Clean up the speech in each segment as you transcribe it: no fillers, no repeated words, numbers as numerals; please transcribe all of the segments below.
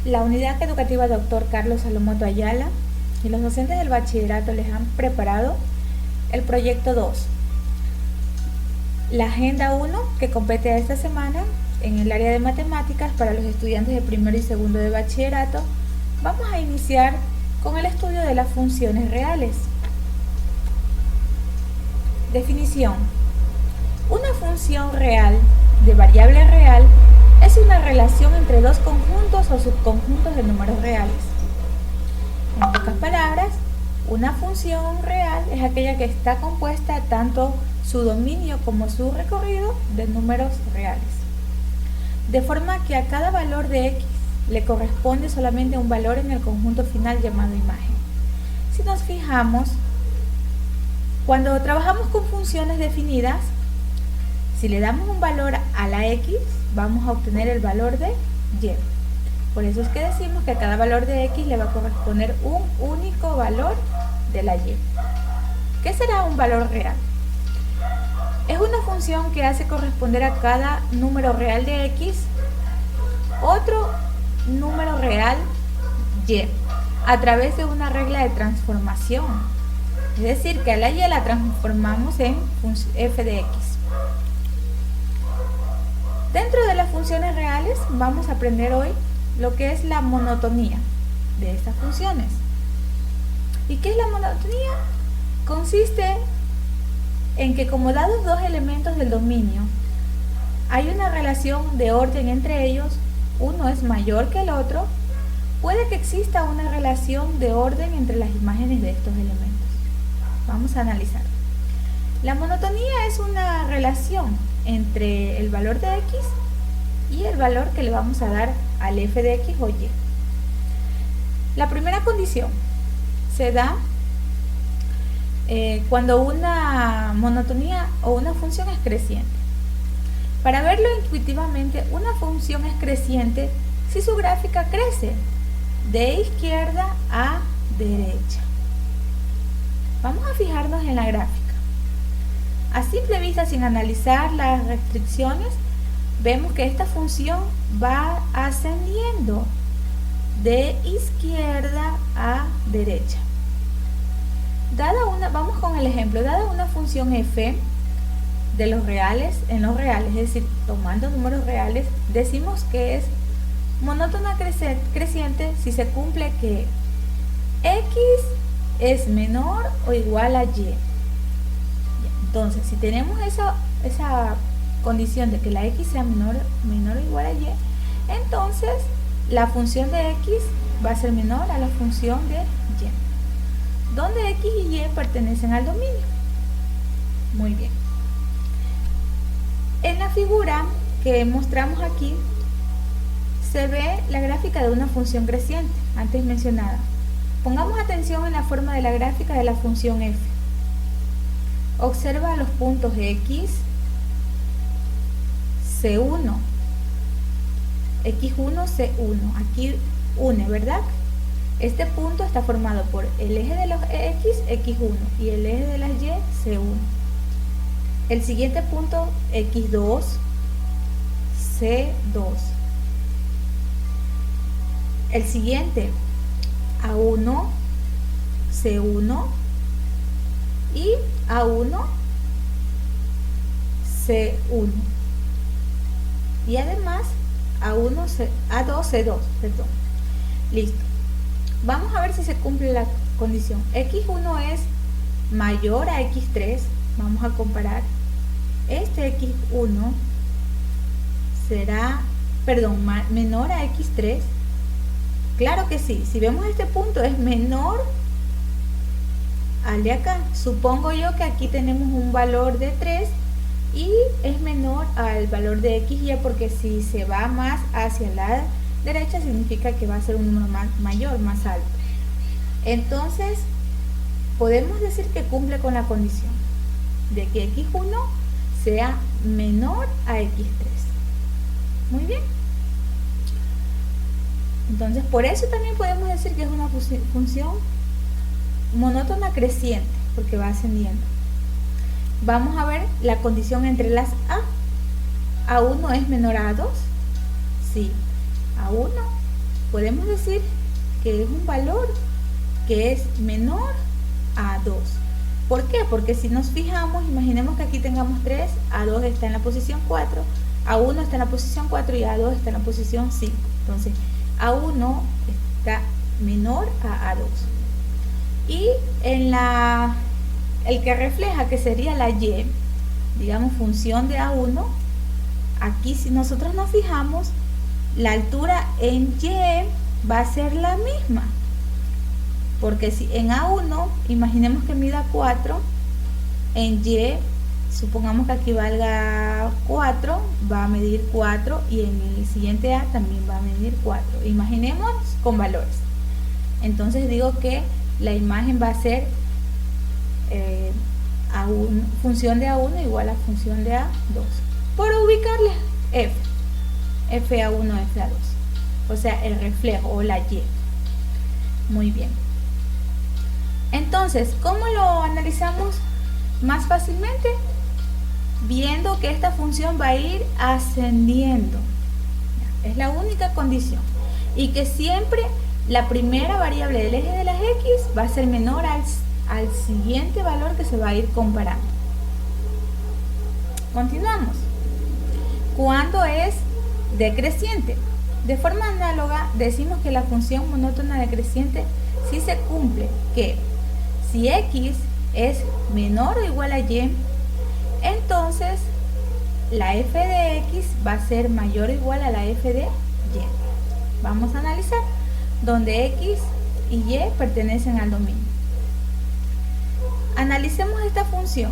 La Unidad Educativa Dr. Carlos Salomoto Ayala y los docentes del bachillerato les han preparado el proyecto 2, la Agenda 1, que compete a esta semana en el área de matemáticas para los estudiantes de primero y segundo de bachillerato. Vamos a iniciar con el estudio de las funciones reales. Definición. Una función real de variable real es una relación entre dos conjuntos o subconjuntos de números reales. En pocas palabras, una función real es aquella que está compuesta tanto su dominio como su recorrido de números reales. De forma que a cada valor de x le corresponde solamente un valor en el conjunto final llamado imagen. Si nos fijamos, cuando trabajamos con funciones definidas, si le damos un valor a la x, vamos a obtener el valor de y. Por eso es que decimos que a cada valor de x le va a corresponder un único valor de la y. ¿Qué será un valor real? Es una función que hace corresponder a cada número real de x otro número real y a través de una regla de transformación. Es decir, que a la y la transformamos en f de x. Dentro de las funciones reales vamos a aprender hoy lo que es la monotonía de estas funciones. ¿Y qué es la monotonía? Consiste en que como dados dos elementos del dominio, hay una relación de orden entre ellos, uno es mayor que el otro, puede que exista una relación de orden entre las imágenes de estos elementos. Vamos a analizar. La monotonía es una relación entre el valor de x y el valor que le vamos a dar al f de x o y. La primera condición se da cuando una monotonía o una función es creciente. Para verlo intuitivamente, una función es creciente si su gráfica crece de izquierda a derecha. Vamos a fijarnos en la gráfica. A simple vista, sin analizar las restricciones, vemos que esta función va ascendiendo de izquierda a derecha. Vamos con el ejemplo, dada una función f de los reales, en los reales, es decir, tomando números reales, decimos que es monótona creciente si se cumple que x es menor o igual a y. Entonces, si tenemos esa condición de que la x sea menor o igual a y, entonces la función de x va a ser menor a la función de y, donde x y y pertenecen al dominio. Muy bien. En la figura que mostramos aquí se ve la gráfica de una función creciente, antes mencionada. Pongamos atención en la forma de la gráfica de la función f. Observa los puntos x, C1, x1, C1. Aquí une, ¿verdad? Este punto está formado por el eje de los x, x1, y el eje de las y, C1. El siguiente punto, x2, C2. El siguiente, A1, C1 y A1, C1. Y además A2, C2, perdón. Listo. Vamos a ver si se cumple la condición. X1 es mayor a X3. Vamos a comparar. Este X1 será, menor a X3. Claro que sí. Si vemos este punto es menor al de acá. Supongo yo que aquí tenemos un valor de 3 y es menor al valor de X y porque si se va más hacia la derecha significa que va a ser un número mayor, más alto. Entonces podemos decir que cumple con la condición de que X1 sea menor a X3. Muy bien. Entonces por eso también podemos decir que es una función monótona creciente, porque va ascendiendo. Vamos a ver la condición entre las A. A1 es menor a A2. Sí. A1 podemos decir que es un valor que es menor a 2. ¿Por qué? Porque si nos fijamos, imaginemos que aquí tengamos 3, A2 está en la posición 4, A1 está en la posición 4 y A2 está en la posición 5. Entonces, A1 está menor a A2. Y en el que refleja, que sería la Y, digamos función de A1, aquí si nosotros nos fijamos, la altura en Y va a ser la misma. Porque si en A1, imaginemos que mida 4, en Y, supongamos que aquí valga 4, va a medir 4 y en el siguiente A también va a medir 4. Imaginemos con valores. Entonces digo que la imagen va a ser función de A1 igual a función de A2. Por ubicarle F, FA1, FA2. O sea, el reflejo o la Y. Muy bien. Entonces, ¿cómo lo analizamos más fácilmente? Viendo que esta función va a ir ascendiendo. Es la única condición. Y que siempre la primera variable del eje de las X va a ser menor al siguiente valor que se va a ir comparando. Continuamos. ¿Cuándo es decreciente? De forma análoga, decimos que la función monótona decreciente sí se cumple que si X es menor o igual a Y, entonces la f de X va a ser mayor o igual a la f de Y. Vamos a analizar donde X y Y pertenecen al dominio. Analicemos esta función.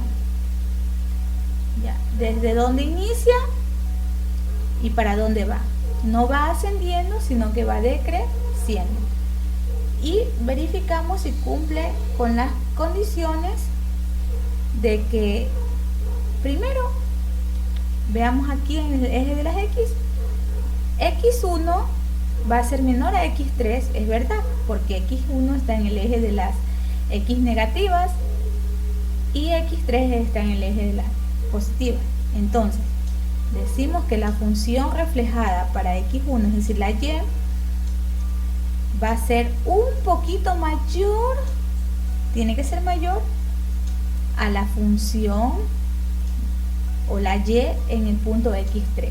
Ya, desde dónde inicia y para dónde va. No va ascendiendo, sino que va decreciendo. Y verificamos si cumple con las condiciones de que, primero, veamos aquí en el eje de las X, X1 va a ser menor a X3, es verdad, porque X1 está en el eje de las X negativas y X3 está en el eje de las positivas. Entonces, decimos que la función reflejada para X1, es decir, la Y, va a ser un poquito mayor, tiene que ser mayor a la función o la Y en el punto X3.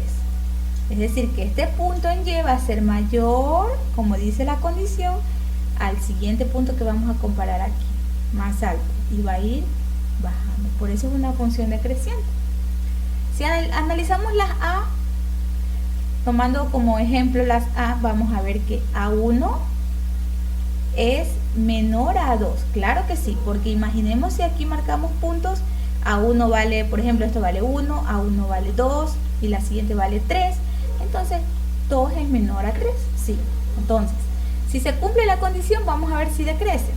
Es decir, que este punto en Y va a ser mayor, como dice la condición, al siguiente punto que vamos a comparar aquí, más alto, y va a ir bajando. Por eso es una función decreciente. Si analizamos las A, tomando como ejemplo las A, vamos a ver que A1 es menor a A2. Claro que sí, porque imaginemos si aquí marcamos puntos, A1 vale, por ejemplo, esto vale 1, A1 vale 2 y la siguiente vale 3. Entonces, 2 es menor a 3, sí. Entonces, si se cumple la condición, vamos a ver si decrece.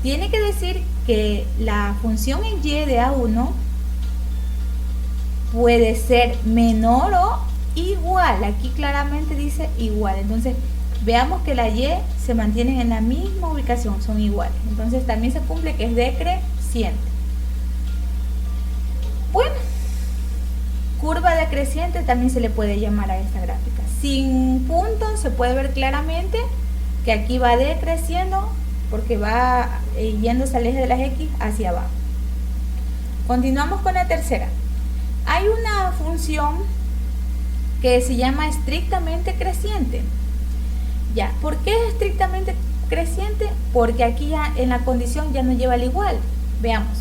Tiene que decir que la función en Y de A1 puede ser menor o igual. Aquí claramente dice igual. Entonces, veamos que la Y se mantiene en la misma ubicación, son iguales. Entonces, también se cumple que es decreciente. Bueno, curva decreciente también se le puede llamar a esta gráfica. Sin puntos se puede ver claramente que aquí va decreciendo porque va yéndose al eje de las X hacia abajo. Continuamos con la tercera. Hay una función que se llama estrictamente creciente. Ya, ¿por qué es estrictamente creciente? Porque aquí ya en la condición ya no lleva el igual. Veamos.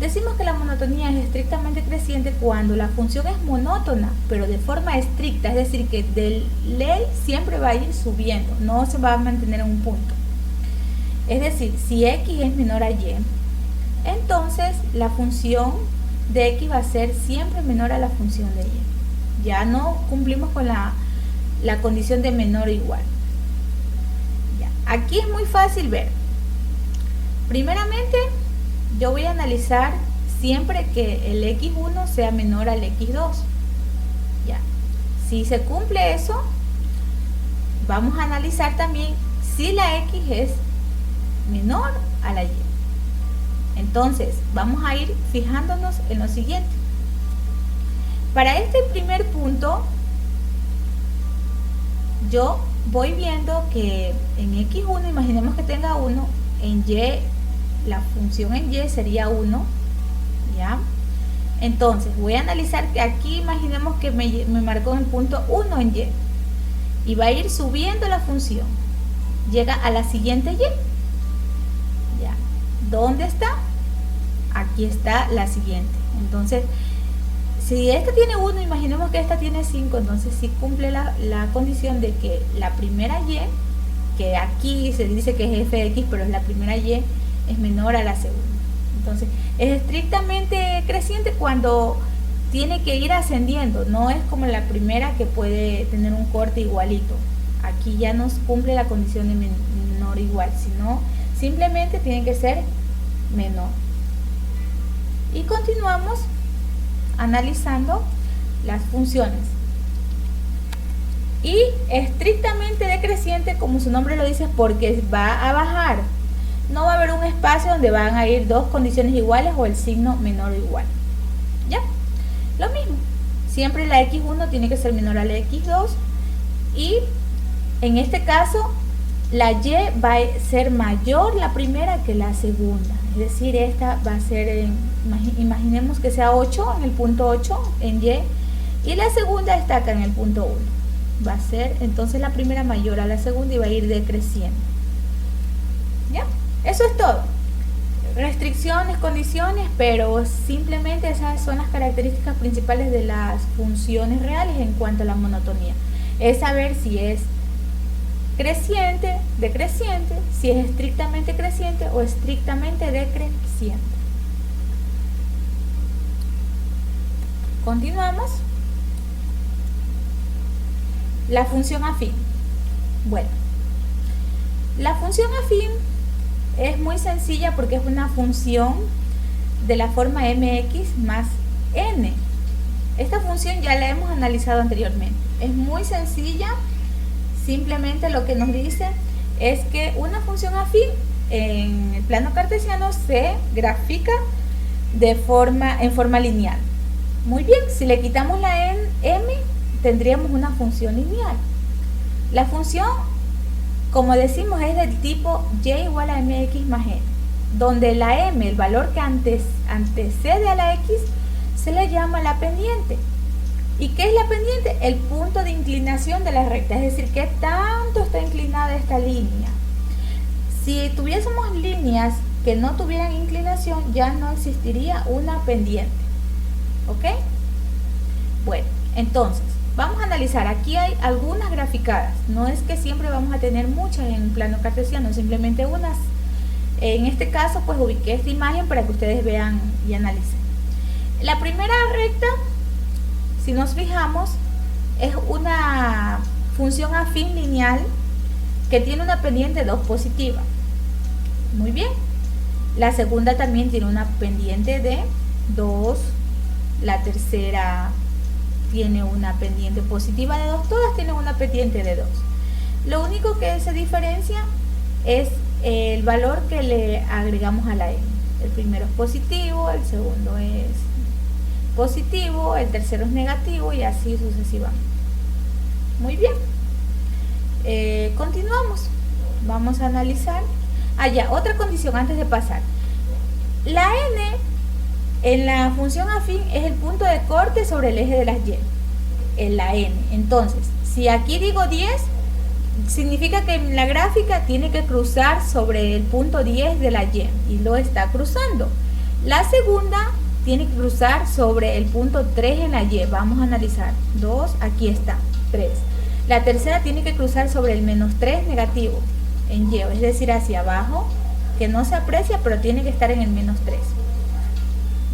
Decimos que la monotonía es estrictamente creciente cuando la función es monótona, pero de forma estricta, es decir, que de ley siempre va a ir subiendo, no se va a mantener en un punto. Es decir, si X es menor a Y, entonces la función de X va a ser siempre menor a la función de Y. Ya no cumplimos con la condición de menor o igual. Ya. Aquí es muy fácil ver. Primeramente, yo voy a analizar siempre que el X1 sea menor al X2. Ya. Si se cumple eso, vamos a analizar también si la X es menor a la Y. Entonces, vamos a ir fijándonos en lo siguiente. Para este primer punto, yo voy viendo que en x1, imaginemos que tenga 1, en y, la función en y sería 1, ¿ya? Entonces voy a analizar que aquí imaginemos que me marcó en el punto 1 en y va a ir subiendo la función, llega a la siguiente y, ¿ya? ¿Dónde está? Aquí está la siguiente. Entonces, si esta tiene 1, imaginemos que esta tiene 5, entonces sí cumple la condición de que la primera y, que aquí se dice que es f de x, pero es la primera y, es menor a la segunda. Entonces, es estrictamente creciente cuando tiene que ir ascendiendo, no es como la primera que puede tener un corte igualito. Aquí ya no cumple la condición de menor o igual, sino simplemente tiene que ser menor. Y continuamos analizando las funciones. Y estrictamente decreciente, como su nombre lo dice, porque va a bajar. No va a haber un espacio donde van a ir dos condiciones iguales o el signo menor o igual. ¿Ya? Lo mismo. Siempre la x1 tiene que ser menor a la x2. Y en este caso, la y va a ser mayor la primera que la segunda. Es decir, esta va a ser, imaginemos que sea 8 en el punto 8 en y. Y la segunda está acá en el punto 1. Va a ser entonces la primera mayor a la segunda y va a ir decreciendo. ¿Ya? Eso es todo. Restricciones, condiciones, pero simplemente esas son las características principales de las funciones reales en cuanto a la monotonía. Es saber si es creciente, decreciente, si es estrictamente creciente o estrictamente decreciente. Continuamos. La función afín. Bueno, la función afín es muy sencilla porque es una función de la forma mx más n. Esta función ya la hemos analizado anteriormente. Es muy sencilla. Simplemente lo que nos dice es que una función afín en el plano cartesiano se grafica en forma lineal. Muy bien, si le quitamos la m, tendríamos una función lineal. La función, como decimos, es del tipo y igual a mx más n, donde la m, el valor que antecede a la x, se le llama la pendiente. ¿Y qué es la pendiente? El punto de inclinación de la recta, es decir, qué tanto está inclinada esta línea. Si tuviésemos líneas que no tuvieran inclinación, ya no existiría una pendiente. ¿Ok? Bueno, entonces, vamos a analizar. Aquí hay algunas graficadas. No es que siempre vamos a tener muchas en plano cartesiano, simplemente unas. En este caso, pues ubiqué esta imagen para que ustedes vean y analicen. La primera recta, si nos fijamos, es una función afín lineal que tiene una pendiente 2 positiva. Muy bien. La segunda también tiene una pendiente de 2. La tercera tiene una pendiente positiva de 2. Todas tienen una pendiente de 2. Lo único que se diferencia es el valor que le agregamos a la m. El primero es positivo, el segundo es positivo, el tercero es negativo y así sucesivamente. Muy bien. Continuamos. Vamos a analizar. Ya, otra condición antes de pasar. La n en la función afín es el punto de corte sobre el eje de las y. En la n. Entonces, si aquí digo 10, significa que en la gráfica tiene que cruzar sobre el punto 10 de la y lo está cruzando. La segunda tiene que cruzar sobre el punto 3 en la y. Vamos a analizar. 2, aquí está, 3. La tercera tiene que cruzar sobre el menos 3 negativo en y, es decir, hacia abajo, que no se aprecia, pero tiene que estar en el menos 3.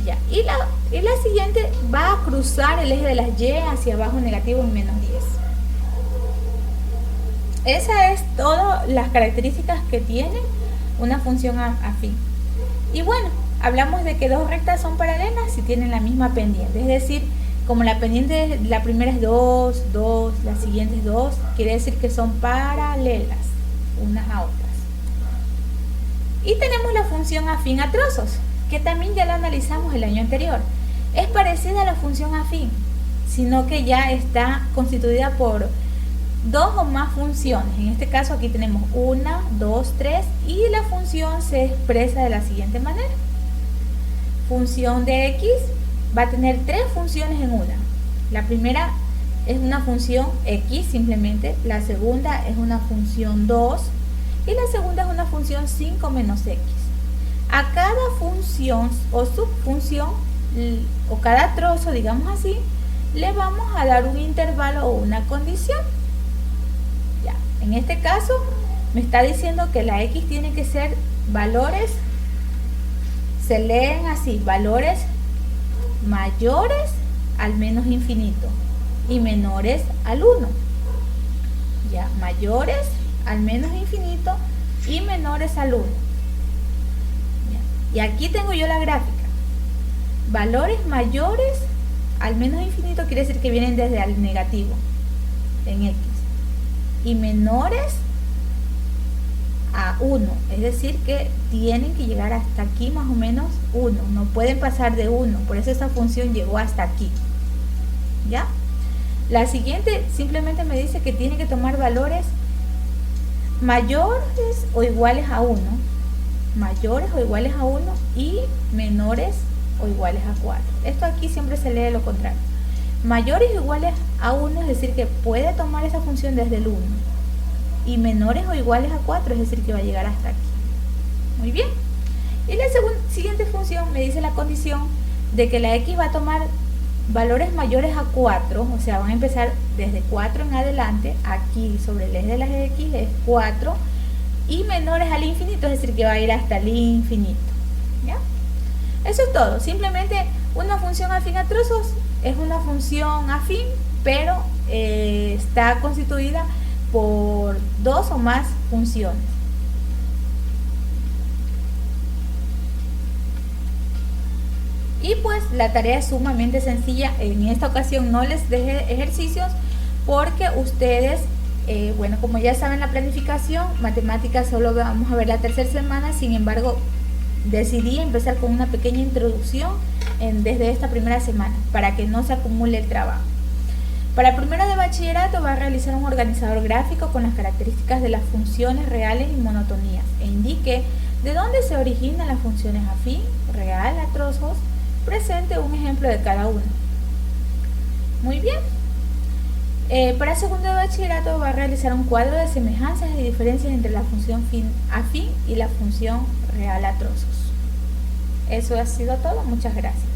Ya. Y la siguiente va a cruzar el eje de las y hacia abajo negativo en menos 10. Esas es todas las características que tiene una función afín. Y bueno, hablamos de que dos rectas son paralelas si tienen la misma pendiente. Es decir, como la pendiente, la primera es 2, 2, la siguiente es 2, quiere decir que son paralelas unas a otras. Y tenemos la función afín a trozos, que también ya la analizamos el año anterior. Es parecida a la función afín, sino que ya está constituida por dos o más funciones. En este caso aquí tenemos 1, 2, 3 y la función se expresa de la siguiente manera. Función de x va a tener tres funciones en una. La primera es una función x simplemente, la segunda es una función 2 y la segunda es una función 5 menos x. A cada función o subfunción o cada trozo, digamos así, le vamos a dar un intervalo o una condición. Ya, en este caso me está diciendo que la x tiene que ser valores, se leen así, valores mayores al menos infinito y menores al 1. Ya, mayores al menos infinito y menores al 1. Ya, y aquí tengo yo la gráfica. Valores mayores al menos infinito quiere decir que vienen desde el negativo en x. Y menores a 1, es decir que tienen que llegar hasta aquí más o menos 1, no pueden pasar de 1, por eso esa función llegó hasta aquí. ¿Ya? La siguiente simplemente me dice que tiene que tomar valores mayores o iguales a 1, mayores o iguales a 1 y menores o iguales a 4. Esto aquí siempre se lee lo contrario. Mayores o iguales a 1, es decir que puede tomar esa función desde el 1. Y menores o iguales a 4, es decir que va a llegar hasta aquí. Muy bien. Y la siguiente función me dice la condición de que la x va a tomar valores mayores a 4, o sea, van a empezar desde 4 en adelante, aquí sobre el eje de las x es 4, y menores al infinito, es decir que va a ir hasta el infinito. ¿Ya? Eso es todo. Simplemente una función afín a trozos es una función afín, pero está constituida por dos o más funciones. Y pues la tarea es sumamente sencilla. En esta ocasión no les dejé ejercicios porque ustedes, bueno, como ya saben la planificación, matemáticas solo vamos a ver la tercera semana. Sin embargo, decidí empezar con una pequeña introducción desde esta primera semana para que no se acumule el trabajo. Para primero de bachillerato va a realizar un organizador gráfico con las características de las funciones reales y monotonías e indique de dónde se originan las funciones afín, real, a trozos. Presente un ejemplo de cada uno. Muy bien. Para segundo de bachillerato va a realizar un cuadro de semejanzas y diferencias entre la función afín y la función real a trozos. Eso ha sido todo. Muchas gracias.